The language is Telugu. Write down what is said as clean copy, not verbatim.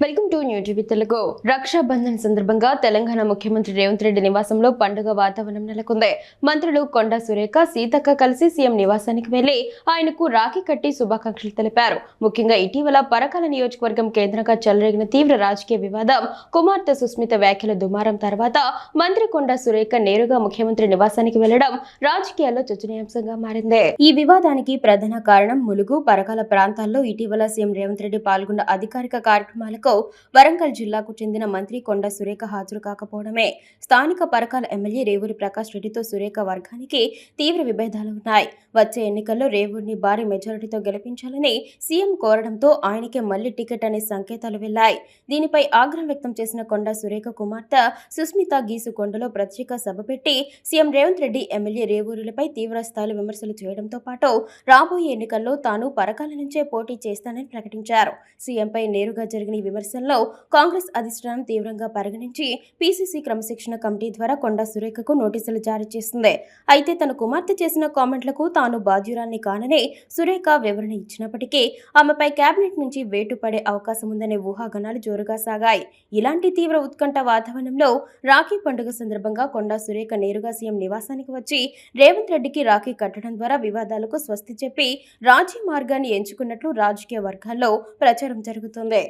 Welcome to new TV Telugu. Rakshabandhan సందర్భంగా తెలంగాణ ముఖ్యమంత్రి రేవంత్ రెడ్డి నివాసంలో పండుగ వాతావరణం నెలకొంది. మంత్రులు కొండా సురేఖ, సీతక్క కలిసి సీఎం నివాసానికి వెళ్లి ఆయనకు రాఖీ కట్టి శుభాకాంక్షలు తెలిపారు. ముఖ్యంగా ఇటీవల పరకాల నియోజకవర్గం కేంద్రంగా చెలరేగిన తీవ్ర రాజకీయ వివాదం, కుమార్తె సుస్మిత వ్యాఖ్యల దుమారం తర్వాత మంత్రి కొండా సురేఖ నేరుగా ముఖ్యమంత్రి నివాసానికి వెళ్లడం రాజకీయాల్లో చర్చనీయాంశంగా మారింది. ఈ వివాదానికి ప్రధాన కారణం ములుగు, పరకాల ప్రాంతాల్లో ఇటీవల సీఎం రేవంత్ రెడ్డి పాల్గొన్న అధికారిక కార్యక్రమాలకు వరంగల్ జిల్లాకు చెందిన మంత్రి కొండా సురేఖ హాజరు కాకపోవడమే. స్థానిక పరకాల ఎమ్మెల్యే రేవూరి ప్రకాష్ రెడ్డితో సురేఖ వర్గానికి తీవ్ర విభేదాలు ఉన్నాయి. వచ్చే ఎన్నికల్లో రేవూరిని భారీ మెజారిటీతో గెలిపించాలని సీఎం కోరడంతో ఆయనకే మళ్లీ టికెట్ అనే సంకేతాలు వెళ్లాయి. దీనిపై ఆగ్రహం వ్యక్తం చేసిన కొండా సురేఖ కుమార్తె సుస్మిత గీసుకొండలో ప్రత్యేక సభ పెట్టి సీఎం రేవంత్ రెడ్డి, ఎమ్మెల్యే రేవూరులపై తీవ్ర స్థాయిలో విమర్శలు చేయడంతో పాటు రాబోయే ఎన్నికల్లో తాను పరకాల నుంచే పోటీ చేస్తానని ప్రకటించారు. సీఎంపై నేరుగా జరిగిన ఈ విమర్శల్లో కాంగ్రెస్ అధిష్టానం తీవ్రంగా పరిగణించి పీసీసీ క్రమశిక్షణ కమిటీ ద్వారా కొండా సురేఖకు నోటీసులు జారీ చేసింది. అయితే తన కుమార్తె చేసిన కామెంట్లకు తాను బాధ్యురాల్ని కానని సురేఖ వివరణ ఇచ్చినప్పటికీ ఆమెపై కేబినెట్ నుంచి వేటు పడే అవకాశం ఉందనే ఊహాగానాలు జోరుగా సాగాయి. ఇలాంటి తీవ్ర ఉత్కంఠ వాతావరణంలో రాఖీ పండుగ సందర్భంగా కొండా సురేఖ నేరుగా సీఎం నివాసానికి వచ్చి రేవంత్ రెడ్డికి రాఖీ కట్టడం ద్వారా వివాదాలకు స్వస్తి చెప్పి రాజీ మార్గాన్ని ఎంచుకున్నట్లు రాజకీయ వర్గాల్లో ప్రచారం జరుగుతుంది.